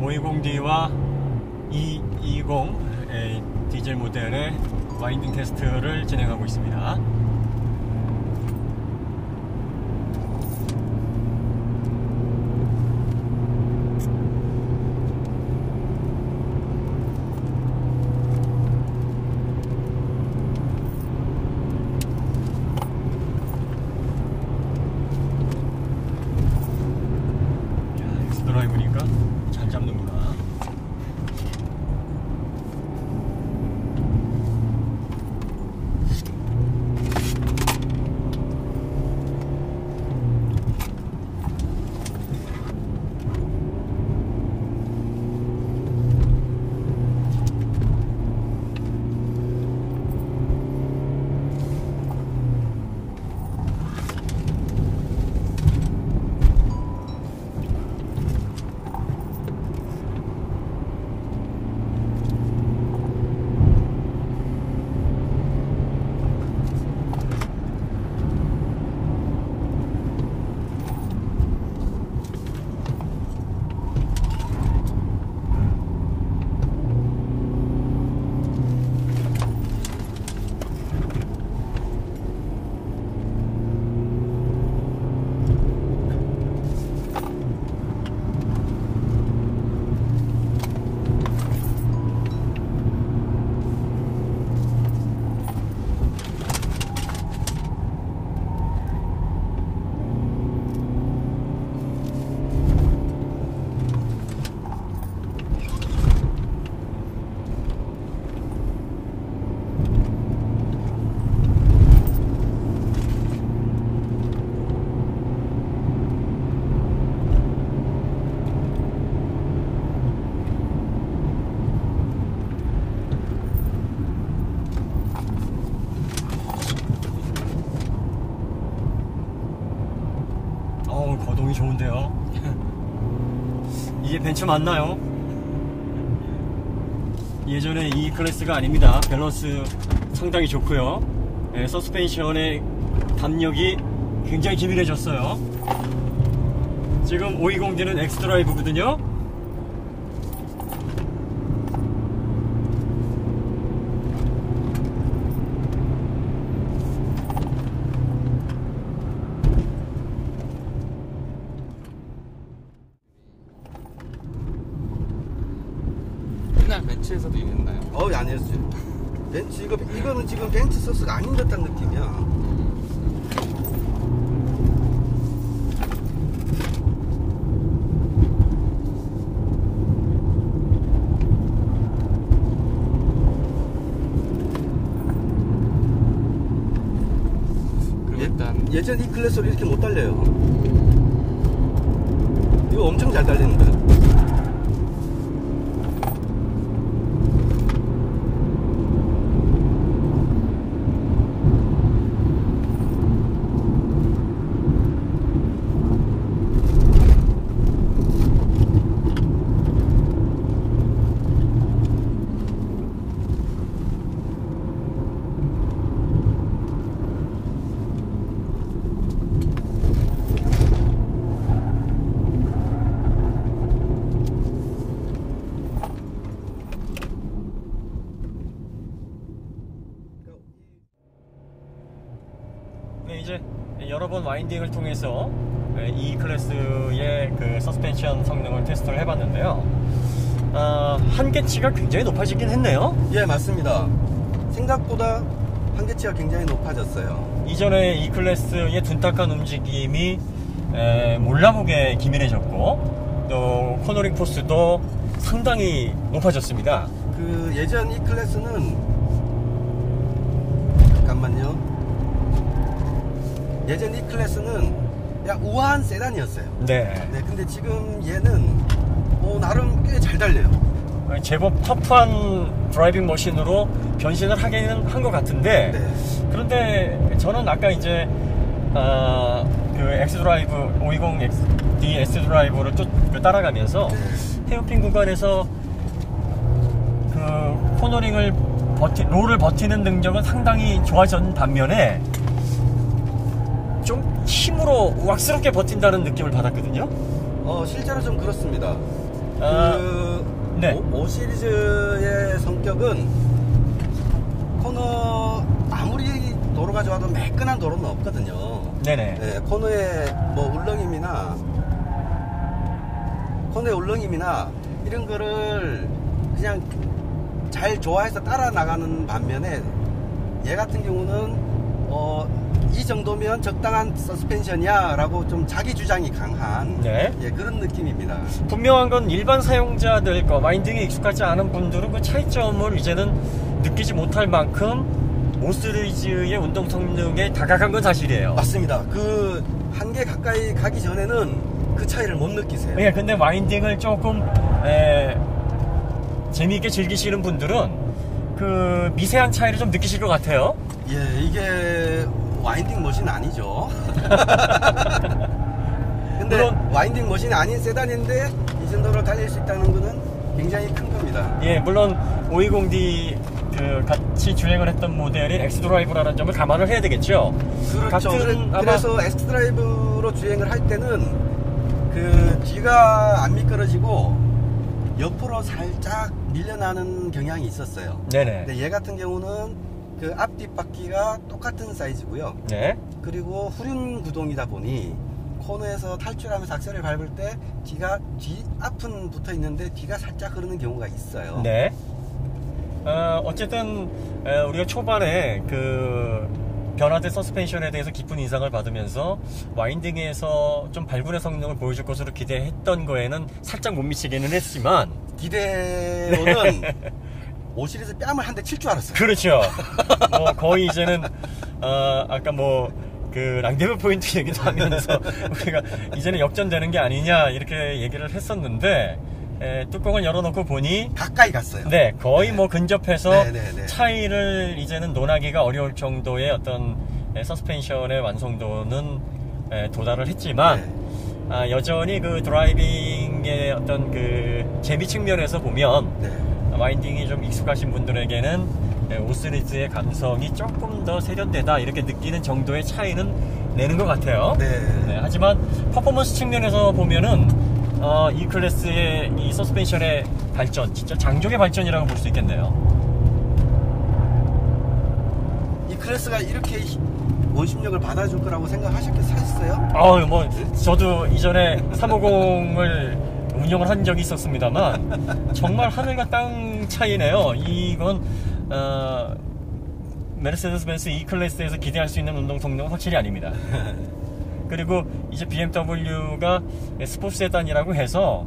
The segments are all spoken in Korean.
520D와 220 디젤 모델의 와인딩 테스트를 진행하고 있습니다. 드라이브니까 잘 잡는구나. 거동이 좋은데요. 이게 벤츠 맞나요? 예전에 이 클래스가 아닙니다. 밸런스 상당히 좋고요. 서스펜션의 담력이 굉장히 기민해졌어요. 지금 520D는 엑스드라이브거든요. 옛날 벤츠에서도 있나요? 아니었어요. 벤츠 이거는 지금 벤츠 소스가 아닌 듯한 느낌이야. 예전 이 클래스로 이렇게 못 달려요. 이거 엄청 잘 달리는 거야. 네, 이제 여러 번 와인딩을 통해서 이 클래스의 그 서스펜션 성능을 테스트를 해봤는데요. 한계치가 굉장히 높아지긴 했네요. 예, 맞습니다. 생각보다 한계치가 굉장히 높아졌어요. 이전에 이 클래스의 둔탁한 움직임이 몰라보게 기민해졌고, 또 코너링 포스도 상당히 높아졌습니다. 그 예전 이 클래스는 잠깐만요. 예전 이 클래스는 그냥 우아한 세단이었어요. 네. 근데 지금 얘는 나름 꽤 잘 달려요. 제법 터프한 드라이빙 머신으로 변신을 하기는 한 것 같은데, 네. 그런데 저는 아까 이제 그 엑스드라이브 520D 엑스드라이브를 따라가면서 헤어핀 구간에서 그 코너링을 롤을 버티는 능력은 상당히 좋아진 반면에 좀 힘으로 우악스럽게 버틴다는 느낌을 받았거든요. 실제로 좀 그렇습니다. 네. 5 시리즈의 성격은 코너 아무리 도로가 좋아도 매끈한 도로는 없거든요. 네네. 네, 코너의 뭐 울렁임이나 이런 거를 그냥 잘 좋아해서 따라 나가는 반면에 얘 같은 경우는 이 정도면 적당한 서스펜션이야 라고 좀 자기 주장이 강한 네. 예, 그런 느낌입니다. 분명한 건 일반 사용자들 거 와인딩에 익숙하지 않은 분들은 그 차이점을 이제는 느끼지 못할 만큼 5 시리즈의 운동 성능에 다가간 건 사실이에요. 맞습니다. 그 한계 가까이 가기 전에는 그 차이를 못 느끼세요. 예, 근데 와인딩을 조금 재미있게 즐기시는 분들은 그 미세한 차이를 좀 느끼실 것 같아요. 예, 이게 와인딩 머신 아니죠. 근데 물론 와인딩 머신이 아닌 세단인데 이 정도로 달릴 수 있다는 거는 굉장히 큰 겁니다. 예, 물론 520D 그 같이 주행을 했던 모델인 엑스드라이브라는 점을 감안을 해야 되겠죠. 그렇죠. 같은 그래서 엑스드라이브로 주행을 할 때는 그 뒤가 안 미끄러지고 옆으로 살짝 밀려나는 경향이 있었어요. 네네. 근데 얘 같은 경우는 그 앞뒤 바퀴가 똑같은 사이즈고요. 네. 그리고 후륜 구동이다 보니 코너에서 탈출하면서 악셀을 밟을 때 뒤 앞은 붙어 있는데 뒤가 살짝 흐르는 경우가 있어요. 네. 어쨌든 우리가 초반에 그 변화된 서스펜션에 대해서 깊은 인상을 받으면서 와인딩에서 좀 발군의 성능을 보여줄 것으로 기대했던 거에는 살짝 못 미치기는 했지만 기대로는 5 시리즈 뺨을 한 대 칠 줄 알았어요. 그렇죠. 거의 이제는 아까 그 랑데브 포인트 얘기도 하면서 우리가 이제는 역전되는 게 아니냐 이렇게 얘기를 했었는데 뚜껑을 열어놓고 보니 가까이 갔어요. 네, 거의 근접해서 네네네. 차이를 이제는 논하기가 어려울 정도의 어떤 서스펜션의 완성도는 도달을 했지만 여전히 그 드라이빙의 어떤 그 재미 측면에서 보면 와인딩이 좀 익숙하신 분들에게는 5 시리즈의 감성이 조금 더 세련되다 이렇게 느끼는 정도의 차이는 내는 것 같아요. 네. 하지만 퍼포먼스 측면에서 보면은 이 클래스의 이 서스펜션의 발전, 진짜 장족의 발전이라고 볼 수 있겠네요. 이 클래스가 이렇게 원심력을 받아줄 거라고 생각하셨어요? 저도 이전에 350을 운영을 한 적이 있었습니다만 정말 하늘과 땅 차이네요. 이건 메르세데스 벤츠 E 클래스에서 기대할 수 있는 운동 성능은 확실히 아닙니다. 그리고 이제 BMW가 스포츠 세단이라고 해서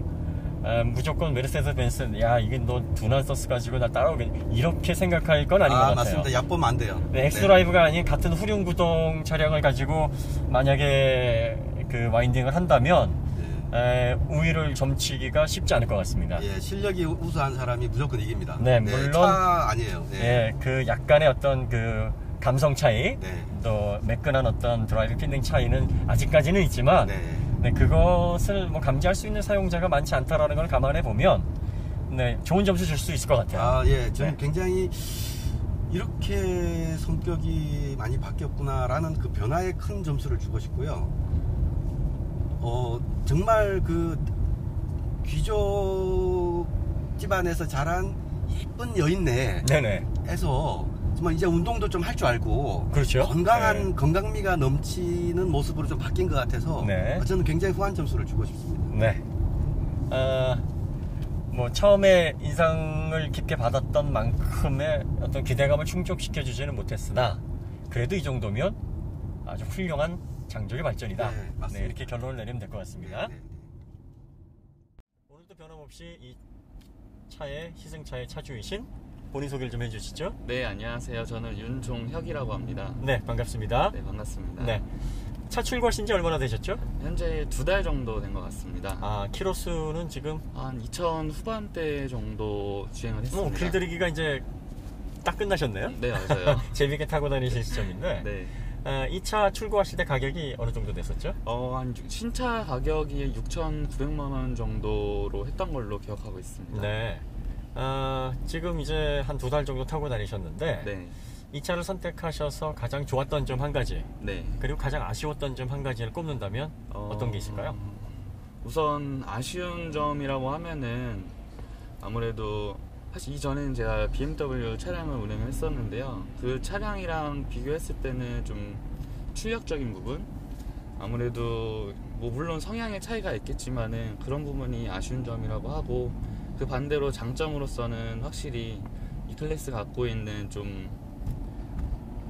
무조건 메르세데스 벤츠는 야 이게 너 두난 서스 가지고 나 따라오겠 이렇게 생각할 건 아닌 것 같아요. 맞습니다. 얕보면 안 돼요. 네, 엑스드라이브가 아닌 같은 후륜 구동 차량을 가지고 만약에 그 와인딩을 한다면 우위를 점치기가 쉽지 않을 것 같습니다. 예, 실력이 우수한 사람이 무조건 이깁니다. 네, 물론 차 아니에요. 그 약간의 어떤 그 감성 차이, 네. 또 매끈한 어떤 드라이브 필링 차이는 아직까지는 있지만, 그것을 감지할 수 있는 사용자가 많지 않다라는 걸 감안해 보면, 좋은 점수 줄 수 있을 것 같아요. 저는 굉장히 이렇게 성격이 많이 바뀌었구나라는 그 변화에 큰 점수를 주고 싶고요. 정말 그 귀족 집안에서 자란 예쁜 여인네 해서 정말 이제 운동도 좀 할 줄 알고 그렇죠. 건강한 건강미가 넘치는 모습으로 좀 바뀐 것 같아서 저는 굉장히 후한 점수를 주고 싶습니다. 처음에 인상을 깊게 받았던 만큼의 어떤 기대감을 충족시켜 주지는 못했으나 그래도 이 정도면 아주 훌륭한 장족의 발전이다. 이렇게 결론을 내리면 될 것 같습니다. 오늘도 변함없이 이 차의 시승차의 차주이신 본인 소개를 좀 해주시죠. 네, 안녕하세요. 저는 윤종혁이라고 합니다. 네, 반갑습니다. 네, 반갑습니다. 네, 차 출고하신 지 얼마나 되셨죠? 현재 2달 정도 된 것 같습니다. 키로수는 지금 한 2000 후반대 정도 주행을 했습니다. 길들이기가 이제 딱 끝나셨네요. 네, 맞아요. 재밌게 타고 다니실 시점인데 네. 이 차 출고하실 때 가격이 어느 정도 됐었죠? 신차 가격이 6,900만 원 정도로 했던 걸로 기억하고 있습니다. 네. 지금 이제 한 2달 정도 타고 다니셨는데 이 차를 선택하셔서 가장 좋았던 점 한 가지, 그리고 가장 아쉬웠던 점 한 가지를 꼽는다면 어떤 게 있을까요? 우선 아쉬운 점이라고 하면은 아무래도 사실 이전에는 제가 BMW 차량을 운행을 했었는데요. 그 차량이랑 비교했을 때는 좀 출력적인 부분, 아무래도 뭐 물론 성향의 차이가 있겠지만은 그런 부분이 아쉬운 점이라고 하고, 그 반대로 장점으로서는 확실히 이 클래스 갖고 있는 좀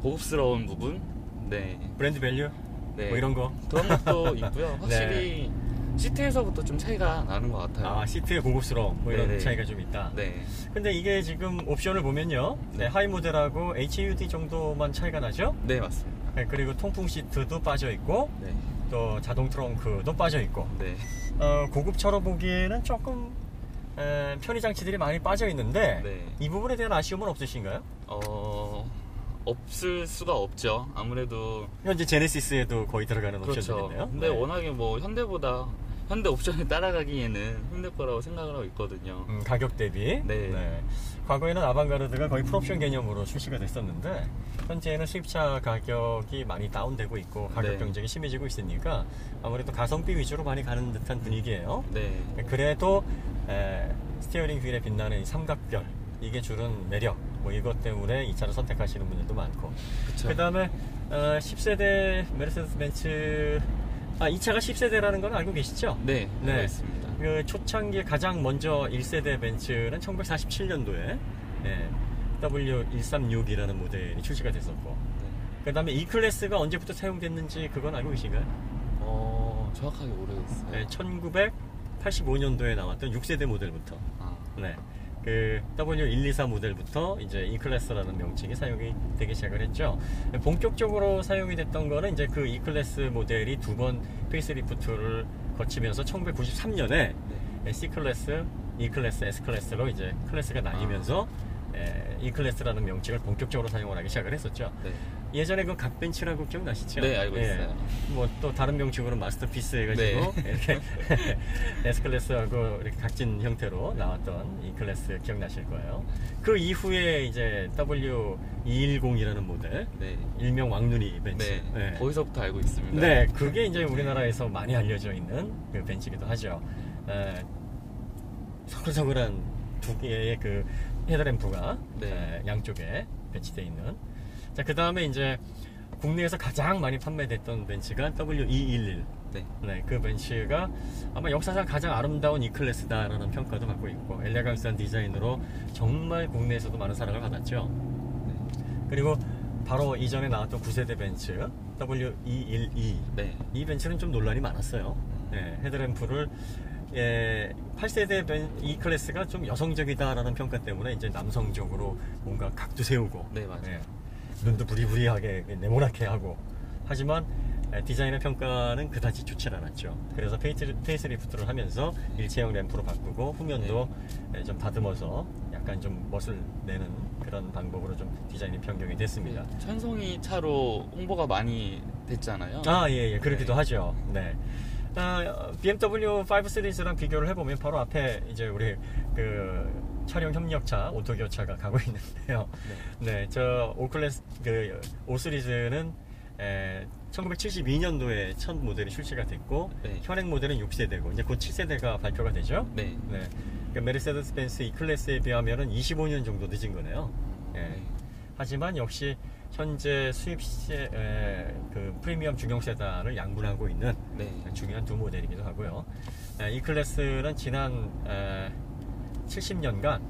고급스러운 부분, 네, 브랜드 밸류? 네, 뭐 이런 거? 그런 것도 있고요. 확실히 시트에서부터 좀 차이가 나는 것 같아요. 아, 시트의 고급스러움, 뭐 이런 네네. 차이가 좀 있다. 네, 근데 이게 지금 옵션을 보면요. 네, 하이 모델하고 HUD 정도만 차이가 나죠? 네 맞습니다. 네, 그리고 통풍 시트도 빠져 있고, 네, 또 자동 트렁크도 빠져 있고, 네, 고급차로 보기에는 조금 편의 장치들이 많이 빠져 있는데, 네. 이 부분에 대한 아쉬움은 없으신가요? 없을 수가 없죠. 아무래도 현재 제네시스에도 거의 들어가는 그렇죠. 옵션들인데요. 근데 네. 워낙에 뭐 현대 옵션을 따라가기에는 힘들 거라고 생각을 하고 있거든요. 가격 대비. 네. 과거에는 아방가르드가 거의 풀옵션 개념으로 출시가 됐었는데, 현재는 수입차 가격이 많이 다운되고 있고 가격 네. 경쟁이 심해지고 있으니까 아무래도 가성비 위주로 많이 가는 듯한 분위기예요. 네, 그래도 스티어링 휠에 빛나는 이 삼각별, 이게 주는 매력, 뭐 이것 때문에 이 차를 선택하시는 분들도 많고, 그쵸. 그 다음에 10세대 메르세데스 벤츠, 이 차가 10세대라는 건 알고 계시죠? 네, 네. 알고 있습니다. 그 초창기에 가장 먼저 1세대 벤츠는 1947년도에 W136이라는 모델이 출시가 됐었고, 그 다음에 E클래스가 언제부터 사용됐는지 그건 알고 계신가요? 정확하게 모르겠어요. 1985년도에 나왔던 6세대 모델부터, 아, 그 W124 모델부터 이제 E클래스라는 명칭이 사용이 되기 시작을 했죠. 본격적으로 사용이 됐던 거는 이제 그 E클래스 모델이 두 번 페이스리프트를 거치면서 1993년에 C클래스, E클래스, S클래스로 이제 클래스가 나뉘면서 E클래스라는 명칭을 본격적으로 사용을 하기 시작을 했었죠. 네. 예전에 그 각벤츠라고 기억나시죠? 네, 알고 있어요. 뭐 또 다른 명칭으로 마스터피스 해가지고 네. 이렇게 S클래스하고 이렇게 각진 형태로 나왔던 이 클래스 기억나실 거예요. 그 이후에 이제 W210이라는 모델, 네, 일명 왕눈이 벤츠. 네, 네. 거기서부터 알고 있습니다. 네, 그게 이제 우리나라에서 많이 알려져 있는 그 벤츠이기도 하죠. 서글서글한 두 개의 그 헤드램프가 네. 양쪽에 배치되어 있는. 자, 그 다음에 이제 국내에서 가장 많이 판매됐던 벤츠가 W211. 네, 네, 그 벤츠가 아마 역사상 가장 아름다운 E클래스다라는 평가도 받고 있고, 엘레강스한 디자인으로 정말 국내에서도 많은 사랑을 받았죠. 그리고 바로 이전에 나왔던 9세대 벤츠 W212. 네, 이 벤츠는 좀 논란이 많았어요. 헤드램프를 8세대 E클래스가 좀 여성적이다라는 평가 때문에 이제 남성적으로 뭔가 각도 세우고, 네, 맞아요. 눈도 부리부리하게 네모나게 하고, 하지만 디자인의 평가는 그다지 좋지 않았죠. 그래서 페이스리프트를 하면서 일체형 램프로 바꾸고 후면도 좀 다듬어서 약간 좀 멋을 내는 그런 방법으로 좀 디자인이 변경이 됐습니다. 천송이 차로 홍보가 많이 됐잖아요. 예, 그렇기도 네. 하죠. 네. BMW 5 시리즈랑 비교를 해보면 바로 앞에 이제 우리 그 촬영 협력차 오토기어차가 가고 있는데요. 네, 저 오클래스 그 5 시리즈는 1972년도에 첫 모델이 출시가 됐고, 네. 현행 모델은 6세대고 이제 곧 7세대가 발표가 되죠. 네, 그러니까 메르세데스 벤츠 E클래스에 비하면은 25년 정도 늦은 거네요. 하지만 역시 현재 그 프리미엄 중형 세단을 양분하고 있는 네, 중요한 두 모델이기도 하고요. E클래스는 지난 70년간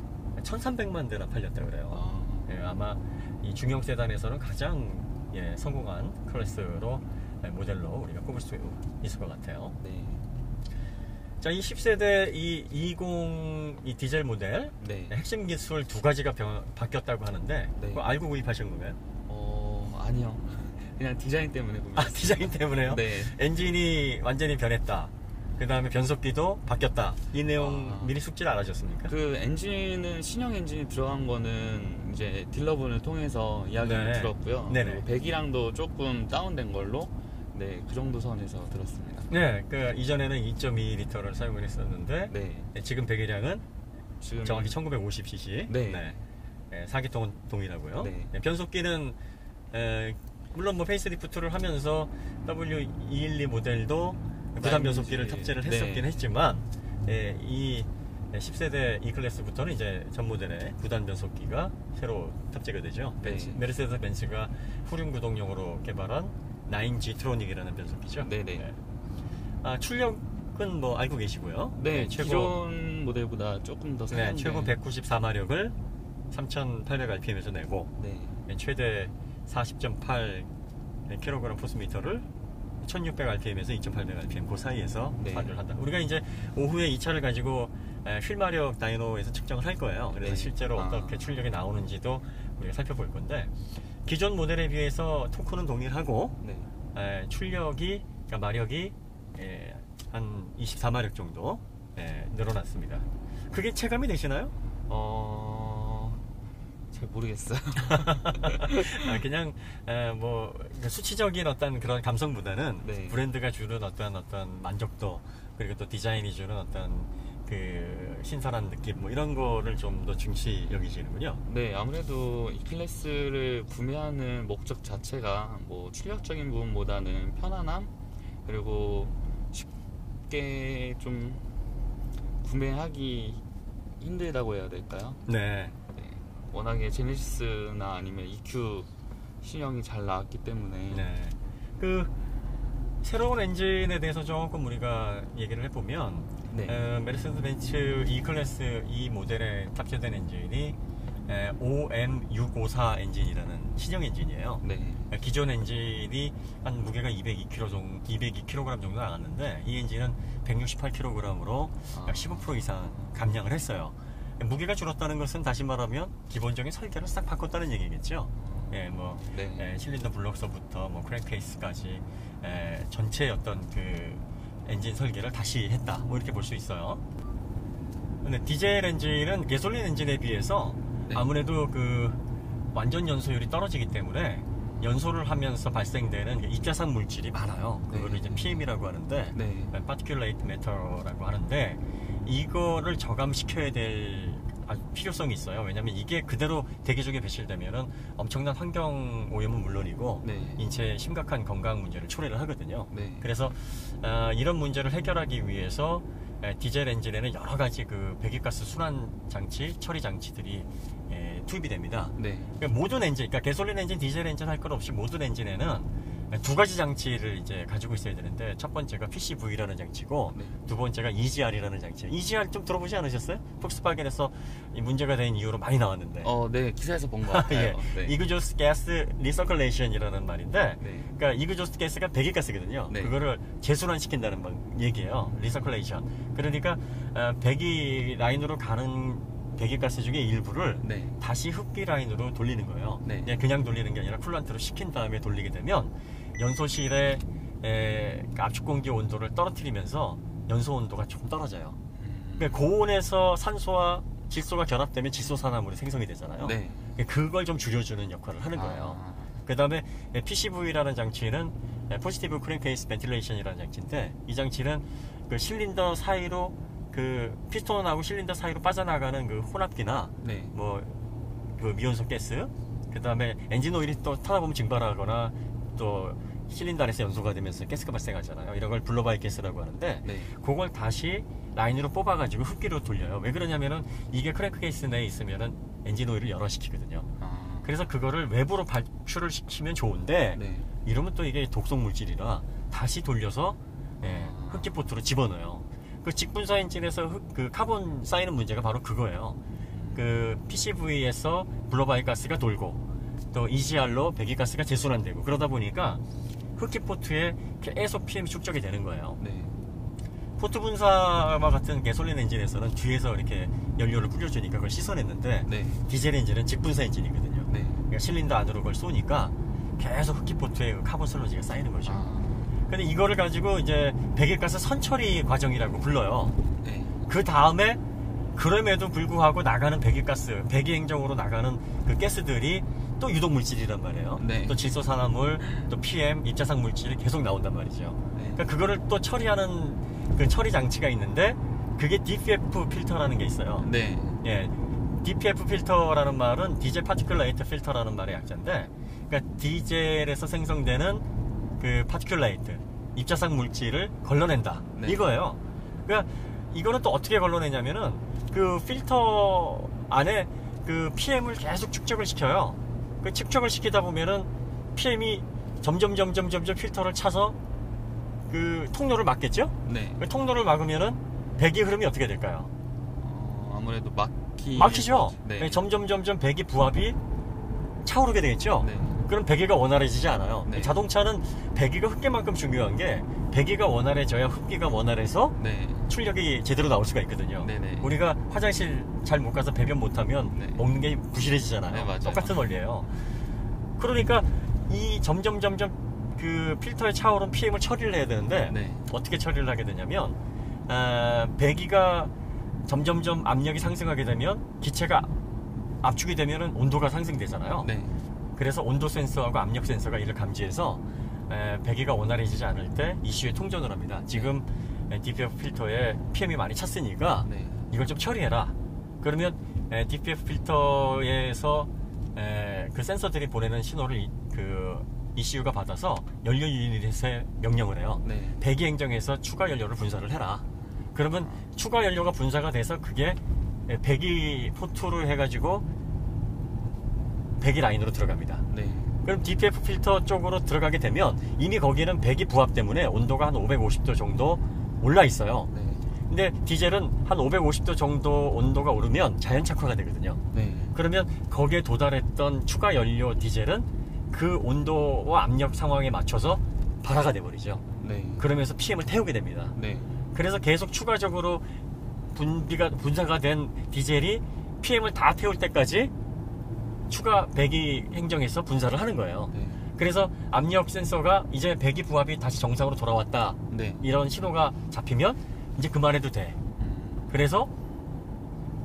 1,300만 대나 팔렸다 그래요. 아마 이 중형 세단에서는 가장 성공한 클래스로 모델로 우리가 꼽을 수 있을 것 같아요. 네, 자, 이 10세대 이 20 디젤 모델, 네. 핵심 기술 두 가지가 바뀌었다고 하는데, 네. 그거 알고 구입하신 건가요? 아니요. 그냥 디자인 때문에 구매했어요. 디자인 때문에요? 네. 엔진이 완전히 변했다. 그 다음에 변속기도 바뀌었다. 이 내용 미리 숙지를 안 하셨습니까? 그 엔진은 신형 엔진이 들어간 거는 이제 딜러분을 통해서 이야기를 들었고요. 네네. 그리고 배기량도 조금 다운된 걸로 그 정도 선에서 들었습니다. 네, 그 이전에는 2.2L를 사용을 했었는데, 네. 지금 배기량은 지금 정확히 1950cc. 네. 4기통은 동일하고요. 네. 변속기는 물론 뭐 페이스리프트를 하면서 W212 모델도 구단 변속기를 네. 탑재를 했었긴 했지만 이 10세대 E클래스부터는 이제 전 모델의 구단 변속기가 새로 탑재가 되죠. 네. 메르세데스 벤츠가 후륜 구동용으로 개발한 9G 트로닉이라는 변속기죠. 네네. 출력은 뭐 알고 계시고요. 네, 최고 기존 모델보다 조금 더 네, 센데. 최고 194마력을 3,800rpm에서 내고 네. 최대 40.8 kg 포스미터를 1600rpm에서 2800rpm 그 사이에서 네. 발휘를 한다. 우리가 이제 오후에 이 차를 가지고 휠마력 다이노에서 측정을 할 거예요. 그래서 네. 실제로 어떻게 출력이 나오는지도 우리가 살펴볼 건데 기존 모델에 비해서 토크는 동일하고 네. 출력이 그러니까 마력이 한 24마력 정도 늘어났습니다. 그게 체감이 되시나요? 잘 모르겠어요. 그냥 뭐 수치적인 어떤 그런 감성보다는 네. 브랜드가 주는 어떤 만족도 그리고 또 디자인이 주는 어떤 그 신선한 느낌 뭐 이런 거를 좀 더 중시 여기시는군요. 네, 아무래도 이 클래스를 구매하는 목적 자체가 뭐 출력적인 부분보다는 편안함 그리고 쉽게 좀 구매하기 힘들다고 해야 될까요? 네. 워낙에 제네시스나 아니면 EQ 신형이 잘 나왔기 때문에 네. 그 새로운 엔진에 대해서 조금 우리가 얘기를 해보면 네. 메르세데스 벤츠 E클래스 이 모델에 탑재된 엔진이 OM654 엔진이라는 신형 엔진이에요. 네. 기존 엔진이 한 무게가 202kg 정도 나갔는데 이 엔진은 168kg으로 약 15% 이상 감량을 했어요. 무게가 줄었다는 것은 다시 말하면 기본적인 설계를 싹 바꿨다는 얘기겠죠. 뭐 네. 실린더 블록서부터 뭐 크랭크케이스까지 전체 어떤 그 엔진 설계를 다시 했다. 뭐 이렇게 볼 수 있어요. 근데 디젤 엔진은 가솔린 엔진에 비해서 네. 아무래도 그 완전 연소율이 떨어지기 때문에 연소를 하면서 발생되는 입자산 물질이 많아요. 그거를 네. 이제 PM이라고 하는데, 네. Particulate Matter라고 하는데, 이거를 저감시켜야 될 필요성이 있어요. 왜냐하면 이게 그대로 대기 중에 배출되면은 엄청난 환경 오염은 물론이고 네. 인체에 심각한 건강 문제를 초래를 하거든요. 네. 그래서 이런 문제를 해결하기 위해서 디젤 엔진에는 여러 가지 그 배기가스 순환 장치, 처리 장치들이 투입이 됩니다. 네. 그러니까 모든 엔진, 그러니까 가솔린 엔진, 디젤 엔진 할 것 없이 모든 엔진에는 두 가지 장치를 이제 가지고 있어야 되는데 첫 번째가 PCV라는 장치고 네. 두 번째가 EGR이라는 장치예요. EGR 좀 들어보지 않으셨어요? 폭스바겐에서 이 문제가 된 이후로 많이 나왔는데. 네, 기사에서 본 것 같아요. 예. 네. 이그조스 가스 리서클레이션이라는 말인데, 네. 그러니까 이그조스 가스가 배기가스거든요. 네. 그거를 재순환시킨다는 얘기예요. 리서클레이션. 그러니까 배기 라인으로 가는 배기가스 중에 일부를 네. 다시 흡기 라인으로 돌리는 거예요. 네. 그냥 돌리는 게 아니라 쿨란트로 식힌 다음에 돌리게 되면 연소실의 압축 공기 온도를 떨어뜨리면서 연소 온도가 조금 떨어져요. 그러니까 고온에서 산소와 질소가 결합되면 질소산화물이 생성이 되잖아요. 네. 그걸 좀 줄여주는 역할을 하는 거예요. 그 다음에 PCV라는 장치는 포지티브 크랭케이스 벤틸레이션이라는 장치인데, 이 장치는 그 실린더 사이로 그 피스톤하고 실린더 사이로 빠져나가는 그 혼합기나 네. 뭐 그 미온성 가스, 그 다음에 엔진 오일이 또 타다 보면 증발하거나 또 실린더 안에서 연소가 되면서 가스가 발생하잖아요. 이런 걸 블로바이 가스라고 하는데, 네. 그걸 다시 라인으로 뽑아가지고 흡기로 돌려요. 왜 그러냐면은 이게 크랭크 케이스 내에 있으면은 엔진 오일을 열화시키거든요. 그래서 그거를 외부로 발출을 시키면 좋은데, 네. 이러면 또 이게 독성 물질이라 다시 돌려서 흡기 포트로 집어넣어요. 그 직분사 엔진에서 그 카본 쌓이는 문제가 바로 그거예요. 그 PCV에서 블로바이 가스가 돌고 또 EGR로 배기가스가 재순환되고 그러다 보니까 흡기 포트에 계속 PM이 축적이 되는 거예요. 네. 포트 분사와 같은 가솔린 엔진에서는 뒤에서 이렇게 연료를 뿌려주니까 그걸 씻어냈는데, 네. 디젤 엔진은 직분사 엔진이거든요. 네. 그러니까 실린더 안으로 그걸 쏘니까 계속 흡기 포트에 그 카본 슬러지가 쌓이는 거죠. 근데 이거를 가지고 이제 배기가스 선처리 과정이라고 불러요. 네. 그 다음에 그럼에도 불구하고 나가는 배기가스, 배기행정으로 나가는 그 가스들이 또 유독물질이란 말이에요. 네. 또 질소산화물, 또 PM, 입자상 물질이 계속 나온단 말이죠. 네. 그러니까 그거를 또 처리하는 그 처리 장치가 있는데, 그게 DPF 필터라는 게 있어요. 네. 예, DPF 필터라는 말은 디젤 파티큘레이트 필터라는 말의 약자인데, 그러니까 디젤에서 생성되는 그 파티큘레이트, 입자상 물질을 걸러낸다. 네. 이거예요. 그러니까 이거는 또 어떻게 걸러내냐면은 그 필터 안에 그 PM을 계속 축적을 시켜요. 그 축적을 시키다 보면은 PM이 점점 필터를 차서 그 통로를 막겠죠? 네. 그 통로를 막으면은 배기 흐름이 어떻게 될까요? 아무래도 막히죠? 네. 점점 배기 부합이 차오르게 되겠죠? 네. 그럼 배기가 원활해지지 않아요. 네. 자동차는 배기가 흡기만큼 중요한 게 배기가 원활해져야 흡기가 원활해서 네. 출력이 제대로 나올 수가 있거든요. 네네. 우리가 화장실 잘 못 가서 배변 못하면 네. 먹는 게 부실해지잖아요. 네, 맞아요. 똑같은 원리예요. 그러니까 이 점점 그 필터에 차오른 PM을 처리를 해야 되는데 네. 어떻게 처리를 하게 되냐면 배기가 점점 압력이 상승하게 되면 기체가 압축이 되면 온도가 상승되잖아요. 네. 그래서 온도 센서하고 압력 센서가 이를 감지해서 배기가 원활해지지 않을 때 ECU에 통전을 합니다. 지금 DPF 필터에 PM이 많이 찼으니까 네. 이걸 좀 처리해라. 그러면 DPF 필터에서 그 센서들이 보내는 신호를 그 ECU가 받아서 연료 유닛에 명령을 해요. 네. 배기 행정에서 추가 연료를 분사를 해라. 그러면 추가 연료가 분사가 돼서 그게 배기 포트를 해가지고 배기 라인으로 들어갑니다. 네. 그럼 DPF 필터 쪽으로 들어가게 되면 이미 거기는 배기 부합 때문에 온도가 한 550도 정도 올라 있어요. 네. 근데 디젤은 한 550도 정도 온도가 오르면 자연 착화가 되거든요. 네. 그러면 거기에 도달했던 추가 연료 디젤은 그 온도와 압력 상황에 맞춰서 발화가 돼버리죠. 네. 그러면서 PM을 태우게 됩니다. 네. 그래서 계속 추가적으로 분사가 된 디젤이 PM을 다 태울 때까지 추가 배기 행정에서 분사를 하는 거예요. 네. 그래서 압력 센서가 이제 배기 부합이 다시 정상으로 돌아왔다. 네. 이런 신호가 잡히면 이제 그만해도 돼. 그래서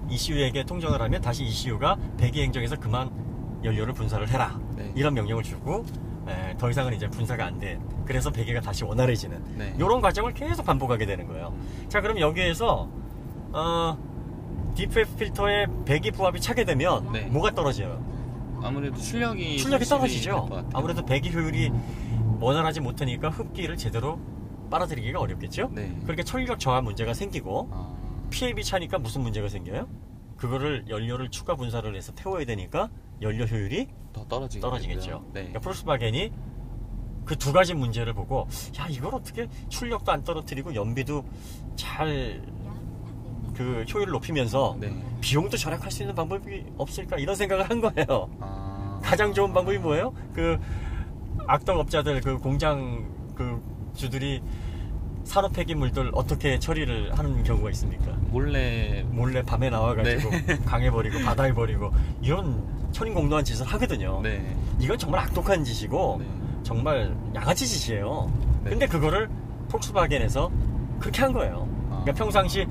ECU에게 통전을 하면 다시 ECU가 배기 행정에서 그만 연료를 분사를 해라. 네. 이런 명령을 주고 더 이상은 이제 분사가 안 돼. 그래서 배기가 다시 원활해지는 네. 이런 과정을 계속 반복하게 되는 거예요. 자, 그럼 여기에서 DPF 필터의 배기 부합이 차게 되면 네. 뭐가 떨어져요? 아무래도 출력이 떨어지죠. 될 것 같아요. 아무래도 배기 효율이 원활하지 못하니까 흡기를 제대로 빨아들이기가 어렵겠죠. 네. 그러니까 출력 저하 문제가 생기고 아, PAB 차니까 무슨 문제가 생겨요? 그거를 연료를 추가 분사를 해서 태워야 되니까 연료 효율이 더 떨어지겠죠. 떨어지겠죠. 네. 그러니까 폴kswagen이 그 두 가지 문제를 보고 야, 이걸 어떻게 출력도 안 떨어뜨리고 연비도 잘 그 효율을 높이면서 네. 비용도 절약할 수 있는 방법이 없을까 이런 생각을 한 거예요. 아, 가장 좋은 방법이 뭐예요? 그 악덕업자들, 그 공장 그 주들이 산업 폐기물들 어떻게 처리를 하는 경우가 있습니까? 몰래 밤에 나와가지고 강에 버리고 바다에 버리고 이런 천인공노한 짓을 하거든요. 네. 이건 정말 악독한 짓이고 네. 정말 양아치 짓이에요. 네. 근데 그거를 폴kswagen에서 그렇게 한 거예요. 그러니까 평상시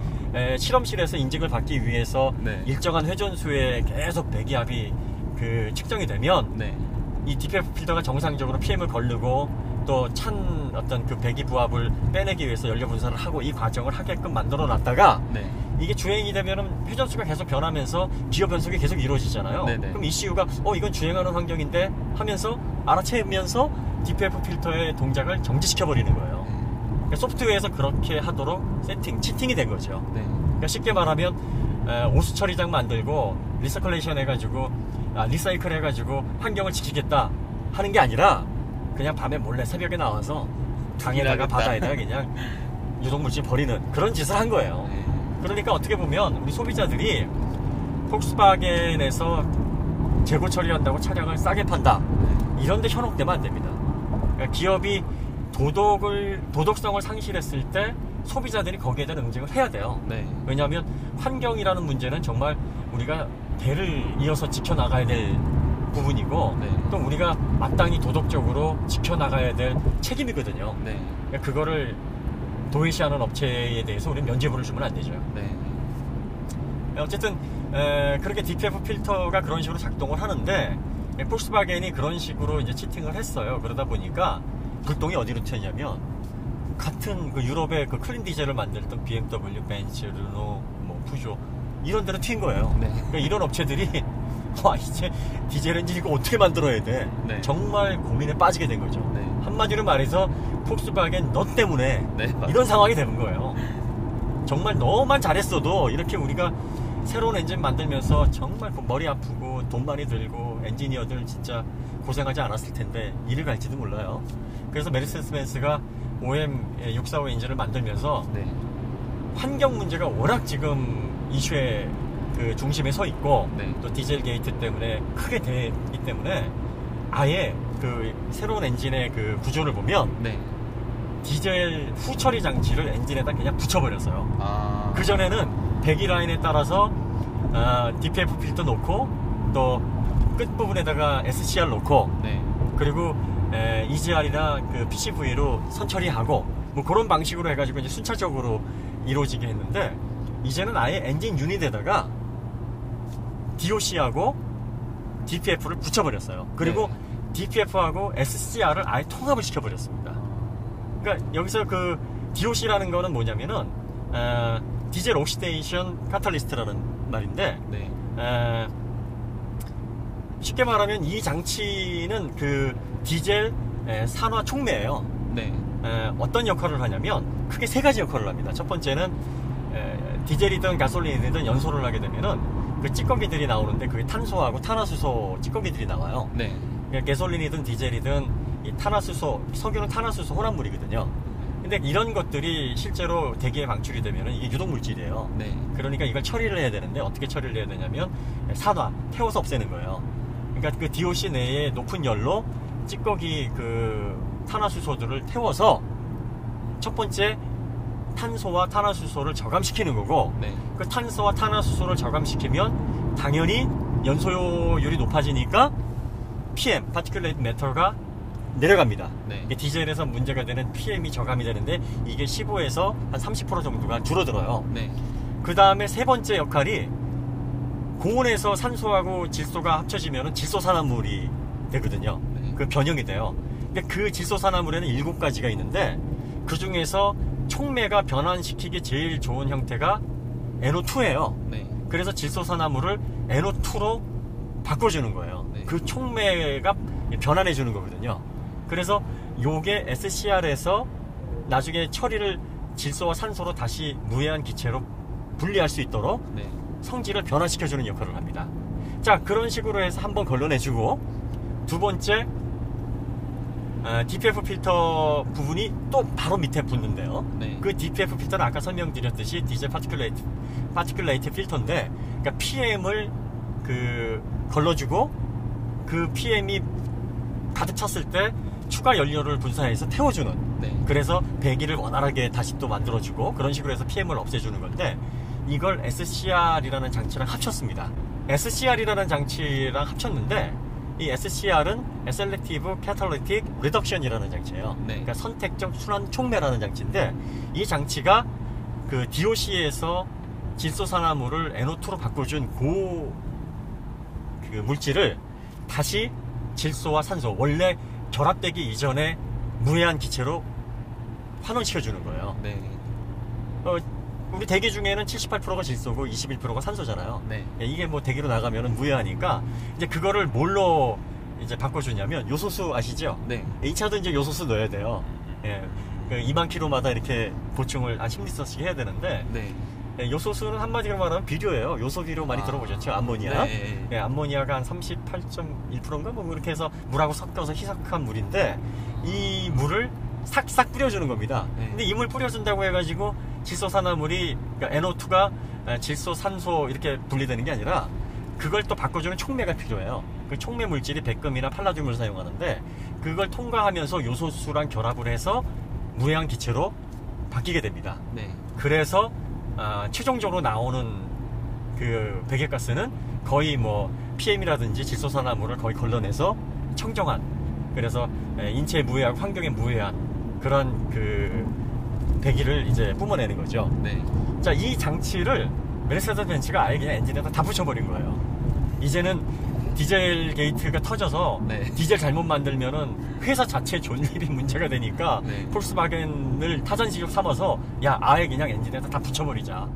실험실에서 인증을 받기 위해서 네. 일정한 회전수에 계속 배기압이 그 측정이 되면 네. 이 DPF 필터가 정상적으로 PM을 걸르고 또 찬 어떤 그 배기 부합을 빼내기 위해서 연료 분사를 하고 이 과정을 하게끔 만들어 놨다가 네. 이게 주행이 되면은 회전수가 계속 변하면서 기어 변속이 계속 이루어지잖아요. 네네. 그럼 ECU가 이건 주행하는 환경인데 하면서 알아채면서 DPF 필터의 동작을 정지시켜 버리는 거예요. 그러니까 소프트웨어에서 그렇게 하도록 치팅이 된 거죠. 네. 그러니까 쉽게 말하면 오수 처리장 만들고 리서클레이션 해가지고 리사이클 해가지고 환경을 지키겠다 하는 게 아니라 그냥 밤에 몰래 새벽에 나와서 강에다가 바다에다가 그냥 유독물질 버리는 그런 짓을 한 거예요. 네. 그러니까 어떻게 보면 우리 소비자들이 폴kswagen에서 재고 처리한다고 차량을 싸게 판다 이런 데 현혹되면 안 됩니다. 그러니까 기업이 도덕성을 상실했을 때 소비자들이 거기에 대한 응징을 해야 돼요. 네. 왜냐하면 환경이라는 문제는 정말 우리가 대를 이어서 지켜나가야 될 부분이고 네. 또 우리가 마땅히 도덕적으로 지켜나가야 될 책임이거든요. 네. 그러니까 그거를 도외시하는 업체에 대해서 우리는 면죄부를 주면 안 되죠. 네. 어쨌든 그렇게 DPF 필터가 그런 식으로 작동을 하는데 폴kswagen이 그런 식으로 이제 치팅을 했어요. 그러다 보니까 불똥이 어디로 튀었냐면 같은 그 유럽의 그 클린 디젤을 만들던 BMW, 벤츠, 르노, 푸조 이런 데로 튄 거예요. 네. 그러니까 이런 업체들이 와 이제 디젤 엔진 이거 어떻게 만들어야 돼? 네. 정말 고민에 빠지게 된 거죠. 네. 한마디로 말해서 폭스바겐 너 때문에 네, 맞아요. 이런 상황이 되는 거예요. 정말 너만 잘했어도 이렇게 우리가 새로운 엔진 만들면서 정말 머리 아프고 돈 많이 들고 엔지니어들 진짜 고생하지 않았을 텐데 이를 갈지도 몰라요. 그래서 메르세데스 벤츠가 OM 645 엔진을 만들면서 네. 환경 문제가 워낙 지금 이슈의 그 중심에 서 있고 네. 또 디젤 게이트 때문에 크게 되기 때문에 아예 그 새로운 엔진의 그 구조를 보면 네. 디젤 후처리 장치를 엔진에다 그냥 붙여버렸어요. 아. 그전에는 배기 라인에 따라서 DPF 필터 놓고 또 끝부분에다가 SCR 놓고 네. 그리고 EGR이나 그 PCV로 선처리하고 뭐 그런 방식으로 해가지고 이제 순차적으로 이루어지게 했는데 이제는 아예 엔진 유닛에다가 DOC하고 DPF를 붙여버렸어요. 그리고 네. DPF하고 SCR을 아예 통합을 시켜버렸습니다. 그러니까 여기서 그 DOC라는 거는 뭐냐면은 디젤 옥시데이션 카탈리스트라는 말인데 네. 쉽게 말하면 이 장치는 그 디젤 산화 촉매예요. 네. 어떤 역할을 하냐면 크게 세 가지 역할을 합니다. 첫 번째는 디젤이든 가솔린이든 연소를 하게 되면은 그 찌꺼기들이 나오는데 그게 탄소하고 탄화수소 찌꺼기들이 나와요. 네. 그러니까 가솔린이든 디젤이든 이 탄화수소, 석유는 탄화수소 혼합물이거든요. 근데 이런 것들이 실제로 대기에 방출이 되면은 이게 유독물질이에요. 네. 그러니까 이걸 처리를 해야 되는데 어떻게 처리를 해야 되냐면 산화, 태워서 없애는 거예요. 그러니까 그 DOC 내에 높은 열로 찌꺼기 그 탄화수소들을 태워서 첫 번째 탄소와 탄화수소를 저감시키는 거고 네. 그 탄소와 탄화수소를 저감시키면 당연히 연소율이 높아지니까 PM, 파티큘레이트 매터가 내려갑니다. 네. 이게 디젤에서 문제가 되는 PM이 저감이 되는데 이게 15에서 한 30% 정도가 줄어들어요. 네. 그 다음에 세 번째 역할이 고온에서 산소하고 질소가 합쳐지면 질소산화물이 되거든요. 네. 그 변형이 돼요. 근데 그 질소산화물에는 7가지가 있는데 그 중에서 촉매가 변환시키기 제일 좋은 형태가 NO2예요. 네. 그래서 질소산화물을 NO2로 바꿔주는 거예요. 네. 그 촉매가 변환해주는 거거든요. 그래서 요게 SCR에서 나중에 처리를 질소와 산소로 다시 무해한 기체로 분리할 수 있도록 네. 성질을 변화시켜주는 역할을 합니다. 자, 그런 식으로 해서 한번 걸러내주고 두 번째 DPF 필터 부분이 또 바로 밑에 붙는데요. 네. 그 DPF 필터는 아까 설명드렸듯이 디젤 파티큘레이트 필터인데 그러니까 PM을 그 걸러주고 그 PM이 가득 찼을 때 추가 연료를 분사해서 태워주는 네. 그래서 배기를 원활하게 다시 또 만들어주고 그런 식으로 해서 PM을 없애주는 건데 이걸 SCR이라는 장치랑 합쳤습니다. SCR이라는 장치랑 합쳤는데 이 SCR은 Selective Catalytic Reduction이라는 장치예요. 네. 그러니까 선택적 순환 촉매라는 장치인데 이 장치가 그 DOC에서 질소산화물을 NO2로 바꿔준 그 물질을 다시 질소와 산소 원래 결합되기 이전에 무해한 기체로 환원시켜주는 거예요. 네. 우리 대기 중에는 78%가 질소고 21%가 산소잖아요. 네. 이게 뭐 대기로 나가면은 무해하니까 이제 그거를 뭘로 이제 바꿔주냐면 요소수 아시죠? 네. 이 차도 이제 요소수 넣어야 돼요. 예. 그 2만 킬로마다 이렇게 보충을 한 10리터씩 해야 되는데 네. 예, 요소수는 한마디로 말하면 비료예요. 요소 비료 많이 들어보셨죠? 암모니아. 네. 예, 암모니아가 한 38.1%인가 뭐 그렇게 해서 물하고 섞여서 희석한 물인데 이 물을 싹싹 뿌려주는 겁니다. 네. 근데 이 물 뿌려준다고 해가지고 질소산화물이 그러니까 NO2가 질소, 산소 이렇게 분리되는 게 아니라 그걸 또 바꿔주는 촉매가 필요해요. 그 촉매 물질이 백금이나 팔라듐을 사용하는데 그걸 통과하면서 요소수랑 결합을 해서 무해한 기체로 바뀌게 됩니다. 네. 그래서 최종적으로 나오는 그 배기가스는 거의 뭐 PM이라든지 질소산화물을 거의 걸러내서 청정한 그래서 인체에 무해하고 환경에 무해한 그런 그 배기를 이제 뿜어내는 거죠. 네. 자, 이 장치를 메르세데스 벤츠가 아예 그냥 엔진에다 다 붙여버린 거예요. 이제는 디젤 게이트가 터져서 네. 디젤 잘못 만들면은 회사 자체 존립이 문제가 되니까 네. 폴스바겐을 타잔시적 삼아서 야 아예 그냥 엔진에다 다 붙여버리자.